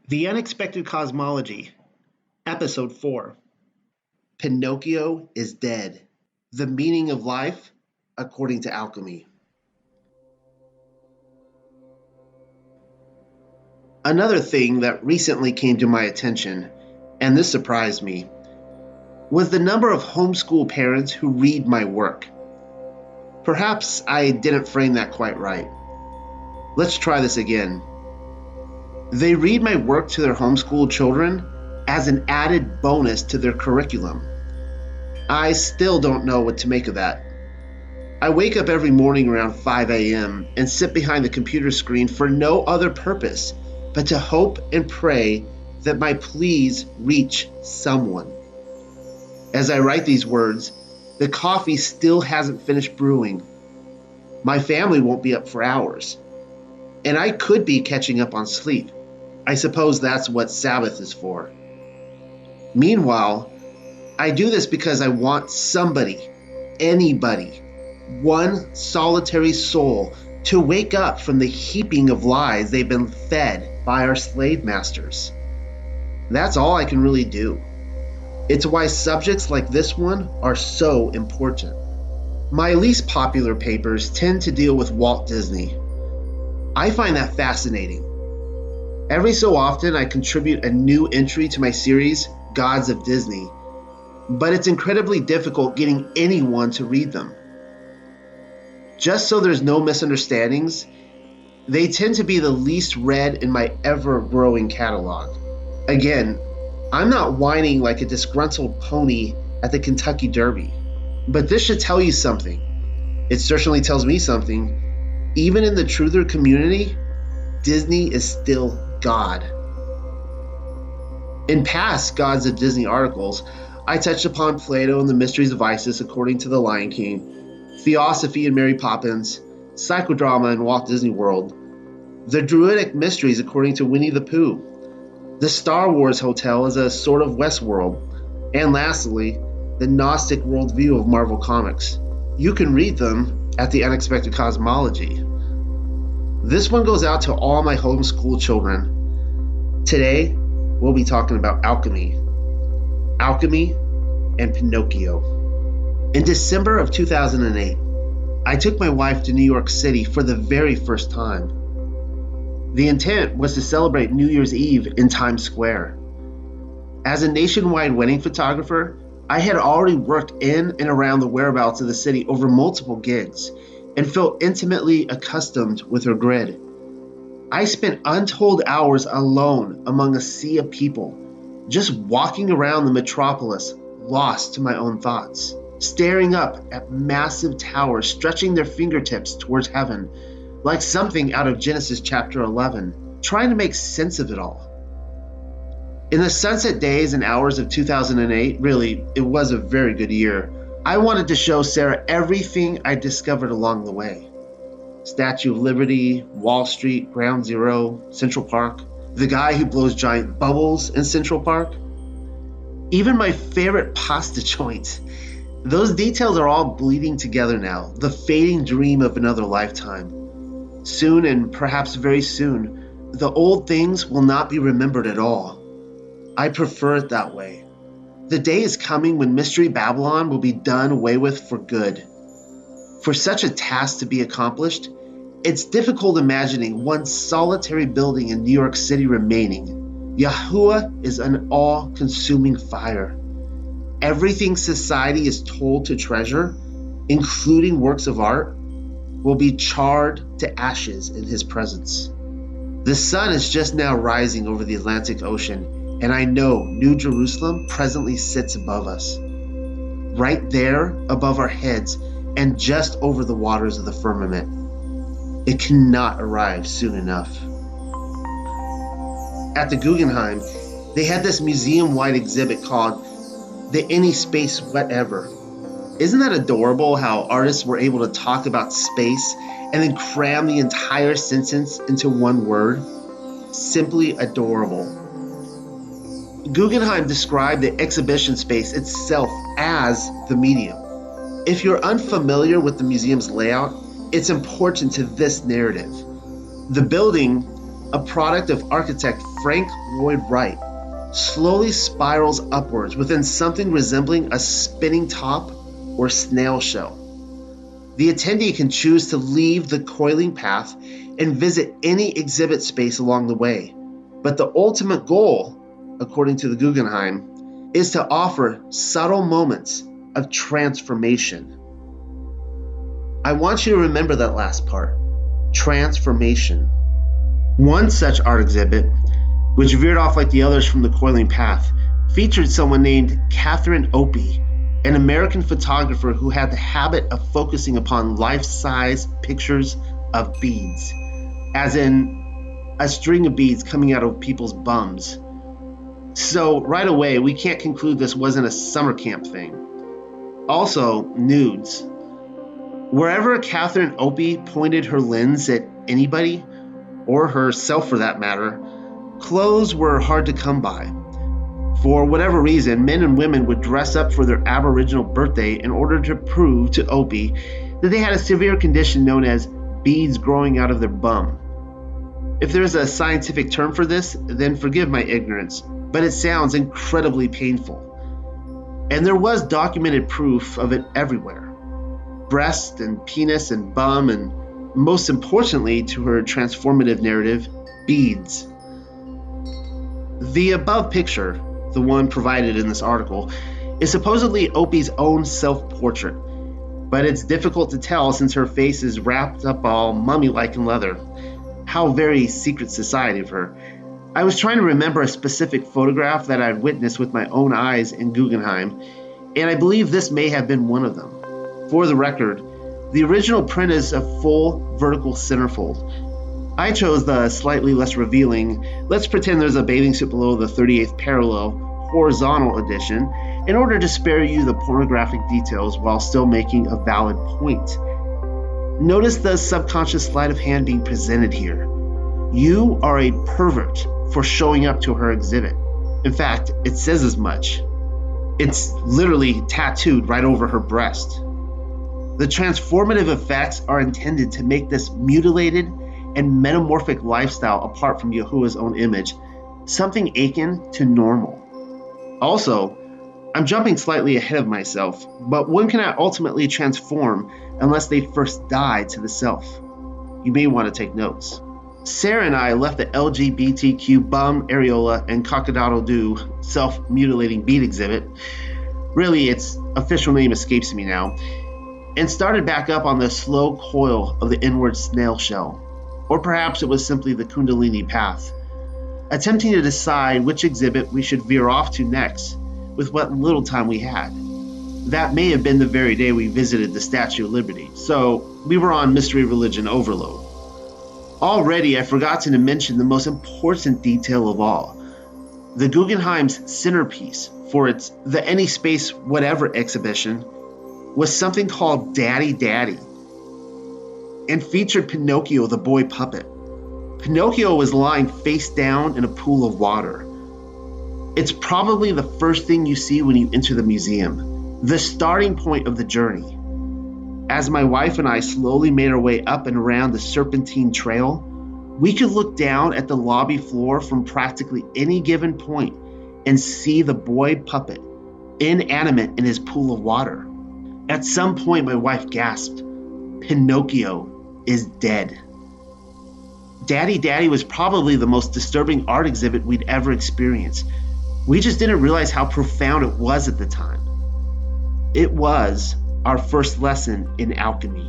The Unexpected Cosmology, Episode 4. Pinocchio is dead. The meaning of life according to Alchemy. Another thing that recently came to my attention, and this surprised me, was the number of homeschool parents who read my work. Perhaps I didn't frame that quite right. Let's try this again. They read my work to their homeschool children as an added bonus to their curriculum. I still don't know what to make of that. I wake up every morning around 5 a.m. and sit behind the computer screen for no other purpose but to hope and pray that my pleas reach someone. As I write these words, the coffee still hasn't finished brewing. My family won't be up for hours, and I could be catching up on sleep. I suppose that's what Sabbath is for. Meanwhile, I do this because I want somebody, anybody, one solitary soul to wake up from the heaping of lies they've been fed by our slave masters. That's all I can really do. It's why subjects like this one are so important. My least popular papers tend to deal with Walt Disney. I find that fascinating. Every so often, I contribute a new entry to my series, Gods of Disney, but it's incredibly difficult getting anyone to read them. Just so there's no misunderstandings, they tend to be the least read in my ever-growing catalog. Again, I'm not whining like a disgruntled pony at the Kentucky Derby, but this should tell you something. It certainly tells me something. Even in the truther community, Disney is still God. In past Gods of Disney articles, I touched upon Plato and the mysteries of Isis according to The Lion King, Theosophy and Mary Poppins, psychodrama in Walt Disney World, the Druidic mysteries according to Winnie the Pooh, the Star Wars Hotel as a sort of Westworld, and lastly, the Gnostic worldview of Marvel Comics. You can read them at the Unexpected Cosmology. This one goes out to all my homeschool children. Today, we'll be talking about alchemy. Alchemy and Pinocchio. In December of 2008, I took my wife to New York City for the very first time. The intent was to celebrate New Year's Eve in Times Square. As a nationwide wedding photographer, I had already worked in and around the whereabouts of the city over multiple gigs and felt intimately accustomed with her grid. I spent untold hours alone among a sea of people, just walking around the metropolis, lost to my own thoughts, staring up at massive towers stretching their fingertips towards heaven, like something out of Genesis chapter 11, trying to make sense of it all. In the sunset days and hours of 2008, really, it was a very good year, I wanted to show Sarah everything I discovered along the way. Statue of Liberty, Wall Street, Ground Zero, Central Park, the guy who blows giant bubbles in Central Park, even my favorite pasta joint. Those details are all bleeding together now, the fading dream of another lifetime. Soon, and perhaps very soon, the old things will not be remembered at all. I prefer it that way. The day is coming when Mystery Babylon will be done away with for good. For such a task to be accomplished, it's difficult imagining one solitary building in New York City remaining. Yahuah is an all-consuming fire. Everything society is told to treasure, including works of art, will be charred to ashes in his presence. The sun is just now rising over the Atlantic Ocean, and I know New Jerusalem presently sits above us. Right there above our heads and just over the waters of the firmament. It cannot arrive soon enough. At the Guggenheim, they had this museum-wide exhibit called The Any Space Whatever. Isn't that adorable how artists were able to talk about space and then cram the entire sentence into one word? Simply adorable. Guggenheim described the exhibition space itself as the medium. If you're unfamiliar with the museum's layout, it's important to this narrative. The building, a product of architect Frank Lloyd Wright slowly spirals upwards within something resembling a spinning top or snail shell. The attendee can choose to leave the coiling path and visit any exhibit space along the way. But the ultimate goal, according to the Guggenheim, is to offer subtle moments of transformation. I want you to remember that last part, transformation. One such art exhibit, which veered off like the others from the coiling path, featured someone named Catherine Opie, an American photographer who had the habit of focusing upon life-size pictures of beads, as in a string of beads coming out of people's bums. So right away, we can't conclude this wasn't a summer camp thing. Also, nudes. Wherever Catherine Opie pointed her lens at anybody, or herself for that matter, clothes were hard to come by. For whatever reason, men and women would dress up for their Aboriginal birthday in order to prove to Opie that they had a severe condition known as beads growing out of their bum. If there's a scientific term for this, then forgive my ignorance, but it sounds incredibly painful. And there was documented proof of it everywhere. Breast and penis and bum, and most importantly to her transformative narrative, beads. The above picture, the one provided in this article, is supposedly Opie's own self-portrait, but it's difficult to tell since her face is wrapped up all mummy-like in leather. How very secret society of her. I was trying to remember a specific photograph that I'd witnessed with my own eyes in Guggenheim, and I believe this may have been one of them. For the record, the original print is a full vertical centerfold. I chose the slightly less revealing, let's pretend there's a bathing suit below the 38th parallel, horizontal edition, in order to spare you the pornographic details while still making a valid point. Notice the subconscious sleight of hand being presented here. You are a pervert for showing up to her exhibit. In fact, it says as much. It's literally tattooed right over her breast. The transformative effects are intended to make this mutilated and metamorphic lifestyle apart from Yahuah's own image something akin to normal. Also, I'm jumping slightly ahead of myself, but one cannot ultimately transform unless they first die to the self. You may want to take notes. Sarah and I left the LGBTQ bum, areola, and cock-a-doodle-doo self-mutilating bead exhibit, really its official name escapes me now, and started back up on the slow coil of the inward snail shell. Or perhaps it was simply the Kundalini path, attempting to decide which exhibit we should veer off to next with what little time we had. That may have been the very day we visited the Statue of Liberty, so we were on mystery religion overload. Already I forgot to mention the most important detail of all. The Guggenheim's centerpiece for its The Any Space Whatever exhibition was something called Daddy Daddy, and featured Pinocchio the boy puppet. Pinocchio was lying face down in a pool of water. It's probably the first thing you see when you enter the museum, the starting point of the journey. As my wife and I slowly made our way up and around the serpentine trail, we could look down at the lobby floor from practically any given point and see the boy puppet, inanimate in his pool of water. At some point, my wife gasped, "Pinocchio is dead." Daddy Daddy was probably the most disturbing art exhibit we'd ever experienced. We just didn't realize how profound it was at the time. It was our first lesson in alchemy.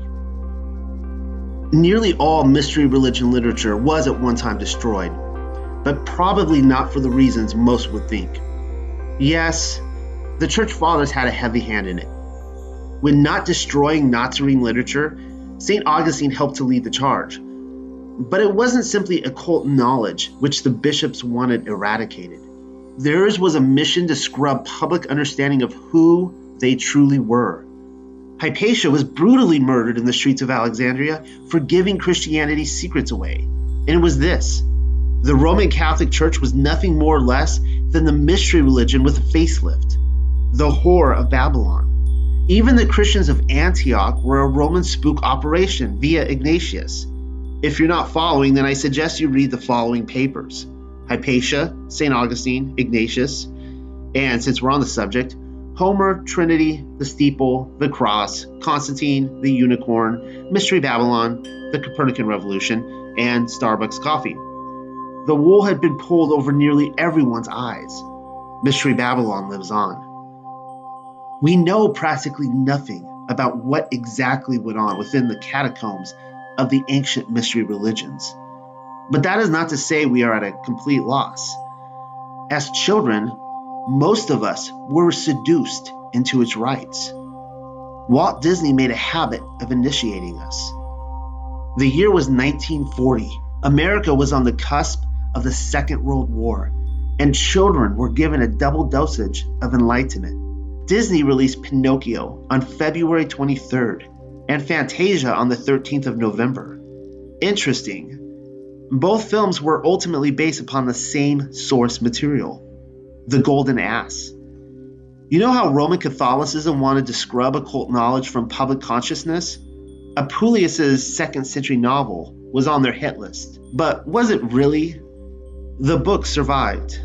Nearly all mystery religion literature was at one time destroyed, but probably not for the reasons most would think. Yes, the Church Fathers had a heavy hand in it. When not destroying Nazarene literature, St. Augustine helped to lead the charge. But it wasn't simply occult knowledge which the bishops wanted eradicated. Theirs was a mission to scrub public understanding of who they truly were. Hypatia was brutally murdered in the streets of Alexandria for giving Christianity's secrets away. And it was this: the Roman Catholic Church was nothing more or less than the mystery religion with a facelift, the whore of Babylon. Even the Christians of Antioch were a Roman spook operation via Ignatius. If you're not following, then I suggest you read the following papers. Hypatia, St. Augustine, Ignatius, and since we're on the subject, Homer, Trinity, the Steeple, the Cross, Constantine, the Unicorn, Mystery Babylon, the Copernican Revolution, and Starbucks coffee. The wool had been pulled over nearly everyone's eyes. Mystery Babylon lives on. We know practically nothing about what exactly went on within the catacombs of the ancient mystery religions. But that is not to say we are at a complete loss. As children, most of us were seduced into its rites. Walt Disney made a habit of initiating us. The year was 1940. America was on the cusp of the Second World War, and children were given a double dosage of enlightenment. Disney released Pinocchio on February 23rd and Fantasia on the 13th of November. Interesting. Both films were ultimately based upon the same source material, the golden ass. You know how Roman Catholicism wanted to scrub occult knowledge from public consciousness? Apuleius' 2nd century novel was on their hit list. But was it really? The book survived.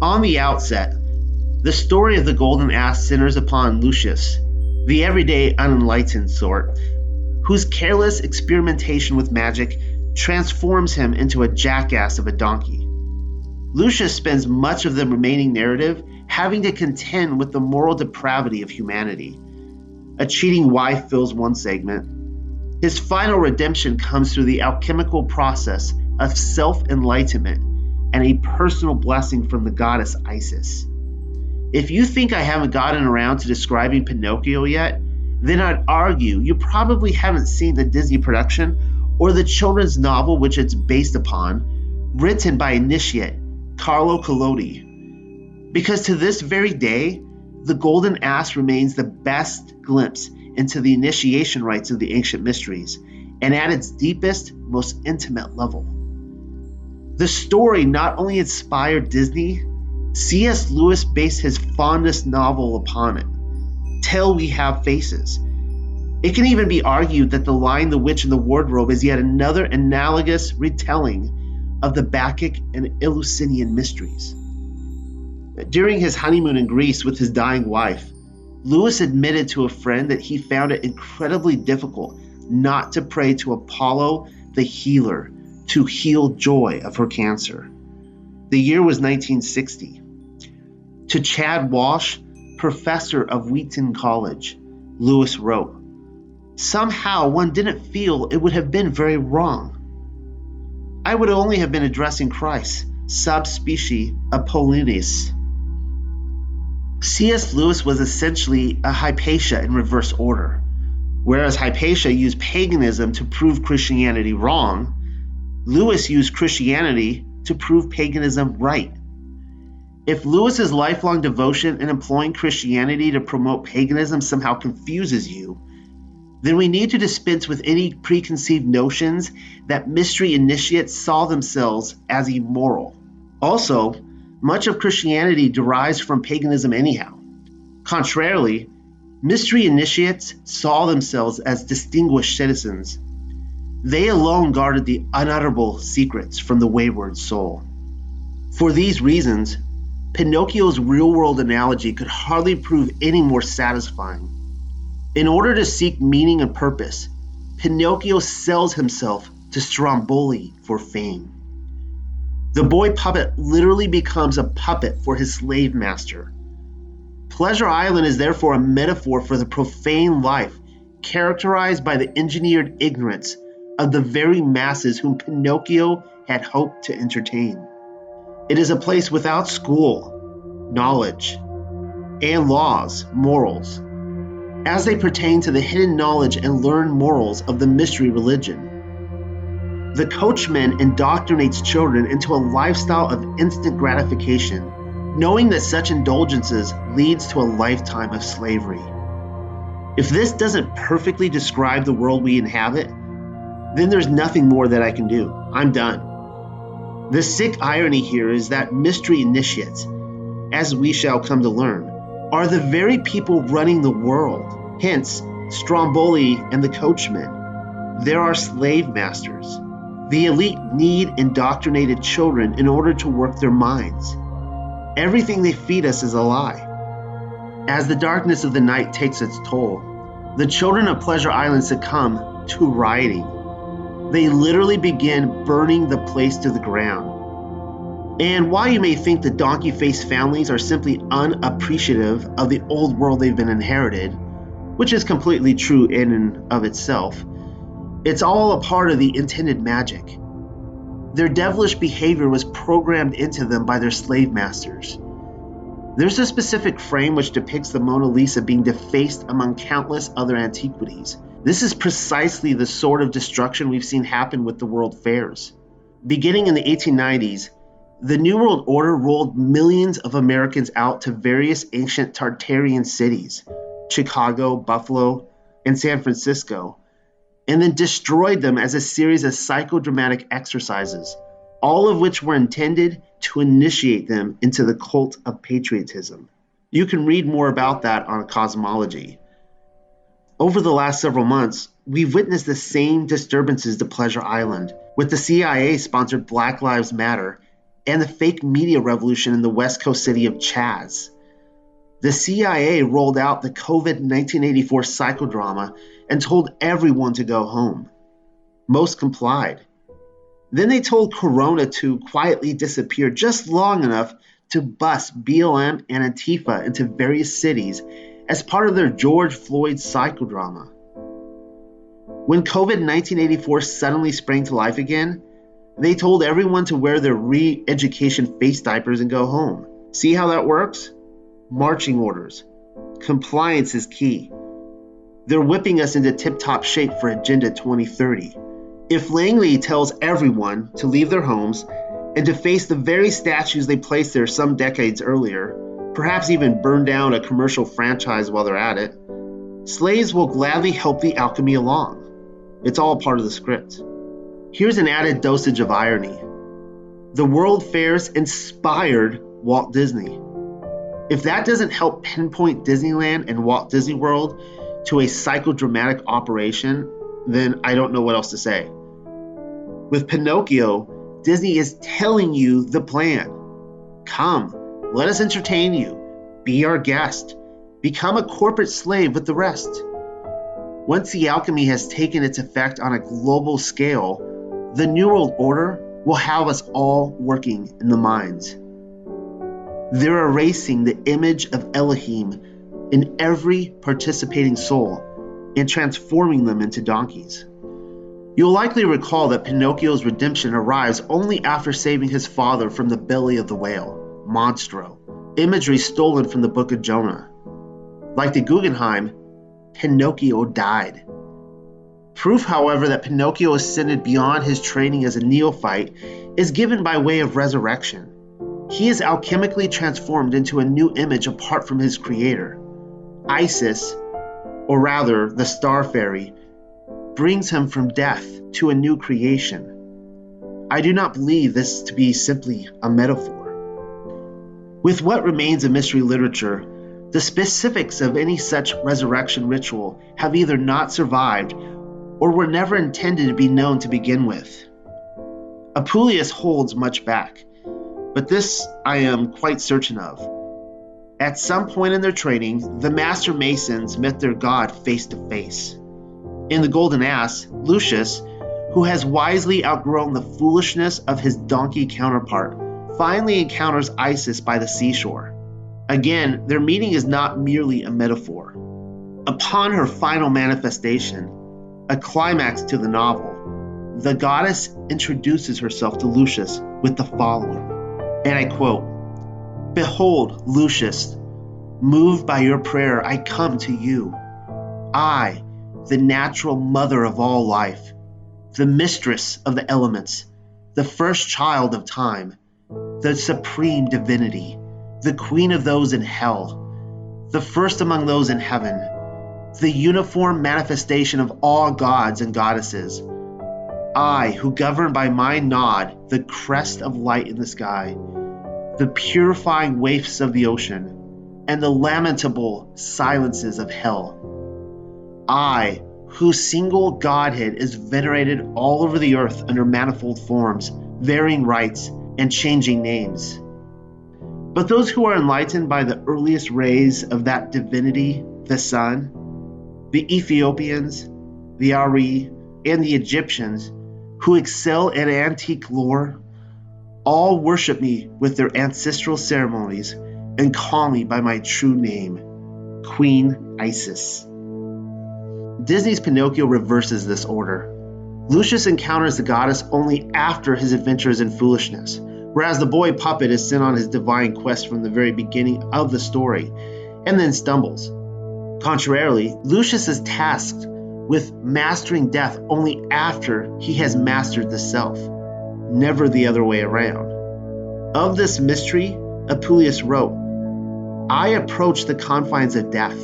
On the outset, the story of the golden ass centers upon Lucius, the everyday unenlightened sort, whose careless experimentation with magic transforms him into a jackass of a donkey. Lucius spends much of the remaining narrative having to contend with the moral depravity of humanity. A cheating wife fills one segment. His final redemption comes through the alchemical process of self-enlightenment and a personal blessing from the goddess Isis. If you think I haven't gotten around to describing Pinocchio yet, then I'd argue you probably haven't seen the Disney production or the children's novel which it's based upon, written by initiate Carlo Collodi. Because to this very day, the golden ass remains the best glimpse into the initiation rites of the ancient mysteries, and at its deepest, most intimate level. The story not only inspired Disney, C.S. Lewis based his fondest novel upon it, Till We Have Faces. It can even be argued that The Lion, the Witch, and the Wardrobe is yet another analogous retelling of the Bacchic and Eleusinian mysteries. During his honeymoon in Greece with his dying wife, Lewis admitted to a friend that he found it incredibly difficult not to pray to Apollo the healer to heal Joy of her cancer. The year was 1960. To Chad Walsh, professor of Wheaton College, Lewis wrote, "Somehow one didn't feel it would have been very wrong. I would only have been addressing Christ, subspecie Apollinis." C.S. Lewis was essentially a Hypatia in reverse order. Whereas Hypatia used paganism to prove Christianity wrong, Lewis used Christianity to prove paganism right. If Lewis's lifelong devotion in employing Christianity to promote paganism somehow confuses you, then we need to dispense with any preconceived notions that mystery initiates saw themselves as immoral. Also, much of Christianity derives from paganism anyhow. Contrarily, mystery initiates saw themselves as distinguished citizens. They alone guarded the unutterable secrets from the wayward soul. For these reasons, Pinocchio's real-world analogy could hardly prove any more satisfying. In order to seek meaning and purpose, Pinocchio sells himself to Stromboli for fame. The boy puppet literally becomes a puppet for his slave master. Pleasure Island is therefore a metaphor for the profane life characterized by the engineered ignorance of the very masses whom Pinocchio had hoped to entertain. It is a place without school, knowledge, and laws, morals, as they pertain to the hidden knowledge and learned morals of the mystery religion. The coachman indoctrinates children into a lifestyle of instant gratification, knowing that such indulgences leads to a lifetime of slavery. If this doesn't perfectly describe the world we inhabit, then there's nothing more that I can do. I'm done. The sick irony here is that mystery initiates, as we shall come to learn, are the very people running the world. Hence, Stromboli and the coachman. There are slave masters. The elite need indoctrinated children in order to work their minds. Everything they feed us is a lie. As the darkness of the night takes its toll, the children of Pleasure Island succumb to rioting. They literally begin burning the place to the ground. And while you may think the donkey-faced families are simply unappreciative of the old world they've been inherited, which is completely true in and of itself, it's all a part of the intended magic. Their devilish behavior was programmed into them by their slave masters. There's a specific frame which depicts the Mona Lisa being defaced among countless other antiquities. This is precisely the sort of destruction we've seen happen with the world fairs. Beginning in the 1890s, the New World Order rolled millions of Americans out to various ancient Tartarian cities, Chicago, Buffalo, and San Francisco, and then destroyed them as a series of psychodramatic exercises, all of which were intended to initiate them into the cult of patriotism. You can read more about that on Cosmology. Over the last several months, we've witnessed the same disturbances to Pleasure Island, with the CIA-sponsored Black Lives Matter and the fake media revolution in the west coast city of Chaz. The CIA rolled out the COVID 1984 psychodrama and told everyone to go home. Most complied. Then they told Corona to quietly disappear just long enough to bust BLM and Antifa into various cities as part of their George Floyd psychodrama. When COVID 1984 suddenly sprang to life again, they told everyone to wear their re-education face diapers and go home. See how that works? Marching orders. Compliance is key. They're whipping us into tip-top shape for Agenda 2030. If Langley tells everyone to leave their homes and to face the very statues they placed there some decades earlier, perhaps even burn down a commercial franchise while they're at it, slaves will gladly help the alchemy along. It's all part of the script. Here's an added dosage of irony. The World Fairs inspired Walt Disney. If that doesn't help pinpoint Disneyland and Walt Disney World to a psychodramatic operation, then I don't know what else to say. With Pinocchio, Disney is telling you the plan. Come, let us entertain you. Be our guest. Become a corporate slave with the rest. Once the alchemy has taken its effect on a global scale, the New World Order will have us all working in the mines. They're erasing the image of Elohim in every participating soul and transforming them into donkeys. You'll likely recall that Pinocchio's redemption arrives only after saving his father from the belly of the whale, Monstro, imagery stolen from the Book of Jonah. Like the Guggenheim, Pinocchio died. Proof, however, that Pinocchio ascended beyond his training as a neophyte is given by way of resurrection. He is alchemically transformed into a new image apart from his creator. Isis, or rather the Star Fairy, brings him from death to a new creation. I do not believe this to be simply a metaphor. With what remains of mystery literature, the specifics of any such resurrection ritual have either not survived or were never intended to be known to begin with. Apuleius holds much back, but this I am quite certain of. At some point in their training, the Master Masons met their god face to face. In the Golden Ass, Lucius, who has wisely outgrown the foolishness of his donkey counterpart, finally encounters Isis by the seashore. Again, their meeting is not merely a metaphor. Upon her final manifestation, a climax to the novel, the goddess introduces herself to Lucius with the following, and I quote, "Behold, Lucius, moved by your prayer, I come to you. I, the natural mother of all life, the mistress of the elements, the first child of time, the supreme divinity, the queen of those in hell, the first among those in heaven, the uniform manifestation of all gods and goddesses. I, who govern by my nod the crest of light in the sky, the purifying waifs of the ocean, and the lamentable silences of hell. I, whose single Godhead is venerated all over the earth under manifold forms, varying rites, and changing names. But those who are enlightened by the earliest rays of that divinity, the sun, the Ethiopians, the Ari, and the Egyptians, who excel in antique lore, all worship me with their ancestral ceremonies and call me by my true name, Queen Isis. Disney's Pinocchio reverses this order. Lucius encounters the goddess only after his adventures in foolishness, whereas the boy puppet is sent on his divine quest from the very beginning of the story, and then stumbles. Contrarily, Lucius is tasked with mastering death only after he has mastered the self, never the other way around. Of this mystery, Apuleius wrote, I approached the confines of death.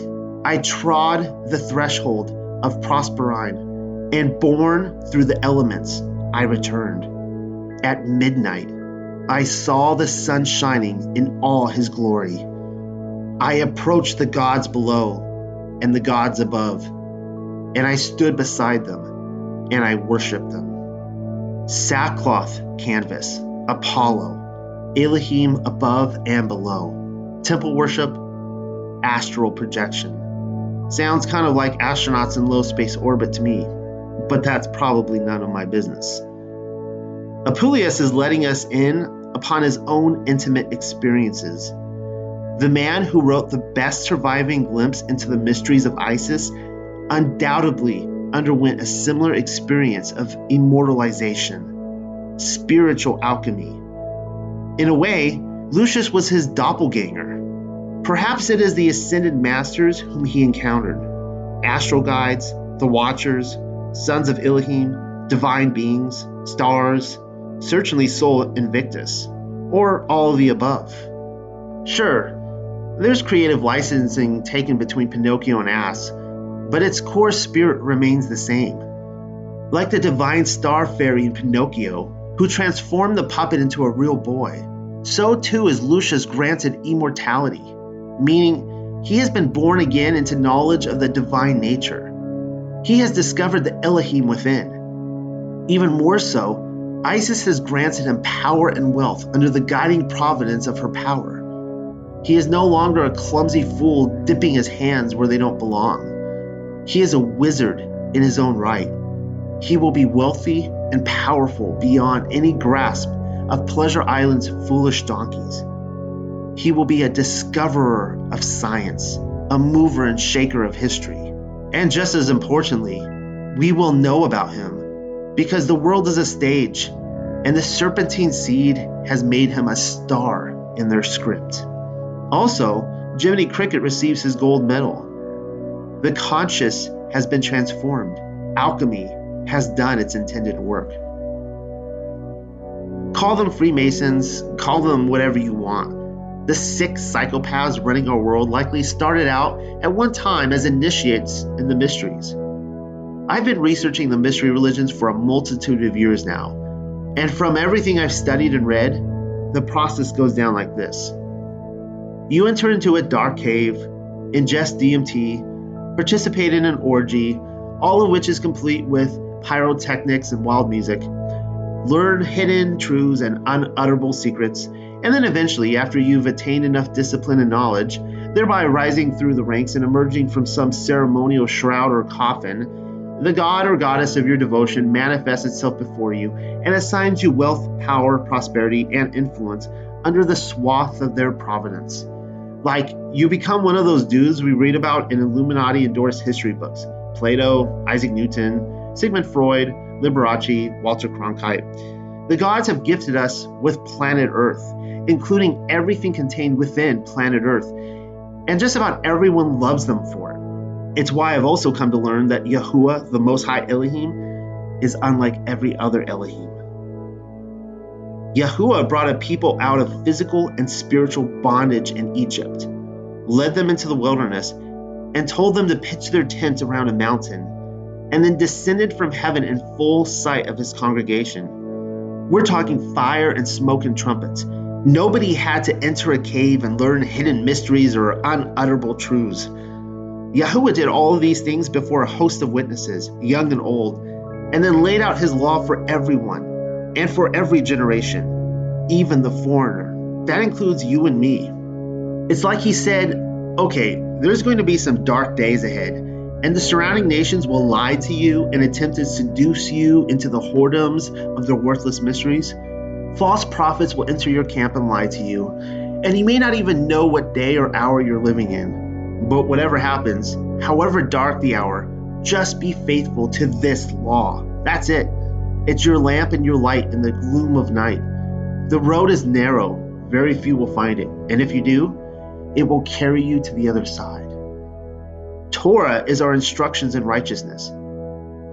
I trod the threshold of Prosperine, and borne through the elements, I returned. At midnight, I saw the sun shining in all his glory. I approached the gods below and the gods above, and I stood beside them, and I worshipped them. Sackcloth canvas, Apollo, Elohim above and below. Temple worship, astral projection. Sounds kind of like astronauts in low space orbit to me, but that's probably none of my business. Apuleius is letting us in upon his own intimate experiences. The man who wrote the best surviving glimpse into the mysteries of Isis undoubtedly underwent a similar experience of immortalization, spiritual alchemy. In a way, Lucius was his doppelganger. Perhaps it is the ascended masters whom he encountered, astral guides, the Watchers, sons of Elohim, divine beings, stars, certainly Sol Invictus, or all of the above. Sure, there's creative licensing taken between Pinocchio and Ass, but its core spirit remains the same. Like the divine star fairy in Pinocchio, who transformed the puppet into a real boy, so too is Lucius granted immortality, meaning he has been born again into knowledge of the divine nature. He has discovered the Elohim within. Even more so, Isis has granted him power and wealth under the guiding providence of her power. He is no longer a clumsy fool dipping his hands where they don't belong. He is a wizard in his own right. He will be wealthy and powerful beyond any grasp of Pleasure Island's foolish donkeys. He will be a discoverer of science, a mover and shaker of history. And just as importantly, we will know about him because the world is a stage, and the serpentine seed has made him a star in their script. Also, Jiminy Cricket receives his gold medal. The conscious has been transformed. Alchemy has done its intended work. Call them Freemasons, call them whatever you want. The 6 psychopaths running our world likely started out at one time as initiates in the mysteries. I've been researching the mystery religions for a multitude of years now, and from everything I've studied and read, the process goes down like this. You enter into a dark cave, ingest DMT, participate in an orgy, all of which is complete with pyrotechnics and wild music, learn hidden truths and unutterable secrets, and then eventually, after you've attained enough discipline and knowledge, thereby rising through the ranks and emerging from some ceremonial shroud or coffin, the god or goddess of your devotion manifests itself before you and assigns you wealth, power, prosperity, and influence under the swath of their providence. Like, you become one of those dudes we read about in Illuminati-endorsed history books. Plato, Isaac Newton, Sigmund Freud, Liberace, Walter Cronkite. The gods have gifted us with planet Earth, including everything contained within planet Earth, and just about everyone loves them for it. It's why I've also come to learn that Yahuah, the Most-High Elohim, is unlike every other Elohim. Yahuah brought a people out of physical and spiritual bondage in Egypt, led them into the wilderness, and told them to pitch their tent around a mountain, and then descended from heaven in full sight of his congregation. We're talking fire and smoke and trumpets. Nobody had to enter a cave and learn hidden mysteries or unutterable truths. Yahuah did all of these things before a host of witnesses, young and old, and then laid out his law for everyone and for every generation, even the foreigner. That includes you and me. It's like he said, okay, there's going to be some dark days ahead, and the surrounding nations will lie to you and attempt to seduce you into the whoredoms of their worthless mysteries. False prophets will enter your camp and lie to you, and you may not even know what day or hour you're living in. But whatever happens, however dark the hour, just be faithful to this law. That's it. It's your lamp and your light in the gloom of night. The road is narrow, very few will find it, and if you do, it will carry you to the other side. Torah is our instructions in righteousness.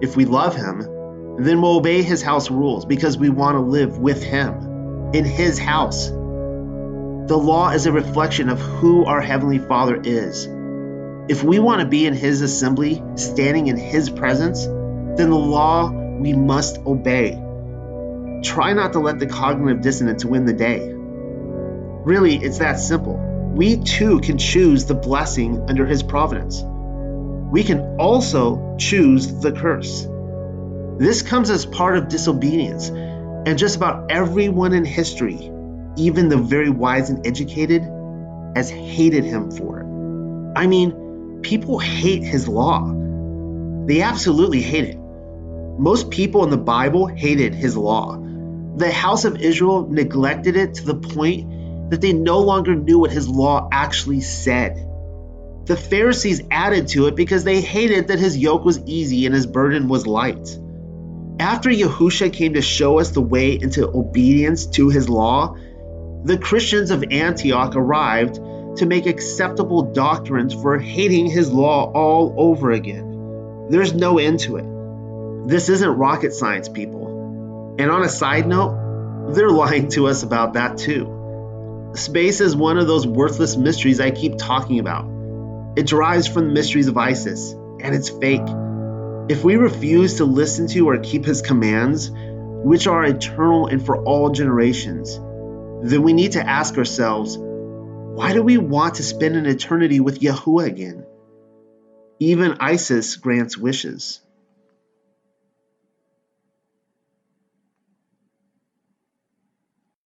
If we love him, then we'll obey his house rules because we want to live with him, in his house. The law is a reflection of who our Heavenly Father is. If we want to be in his assembly, standing in his presence, then the law we must obey. Try not to let the cognitive dissonance win the day. Really, it's that simple. We too can choose the blessing under his providence. We can also choose the curse. This comes as part of disobedience, and just about everyone in history, even the very wise and educated, has hated him for it. I mean, people hate his law. They absolutely hate it. Most people in the Bible hated his law. The house of Israel neglected it to the point that they no longer knew what his law actually said. The Pharisees added to it because they hated that his yoke was easy and his burden was light. After Yahusha came to show us the way into obedience to his law, the Christians of Antioch arrived to make acceptable doctrines for hating his law all over again. There's no end to it. This isn't rocket science, people. And on a side note, they're lying to us about that too. Space is one of those worthless mysteries I keep talking about. It derives from the mysteries of Isis, and it's fake. If we refuse to listen to or keep his commands, which are eternal and for all generations, then we need to ask ourselves, why do we want to spend an eternity with Yahuah again? Even Isis grants wishes.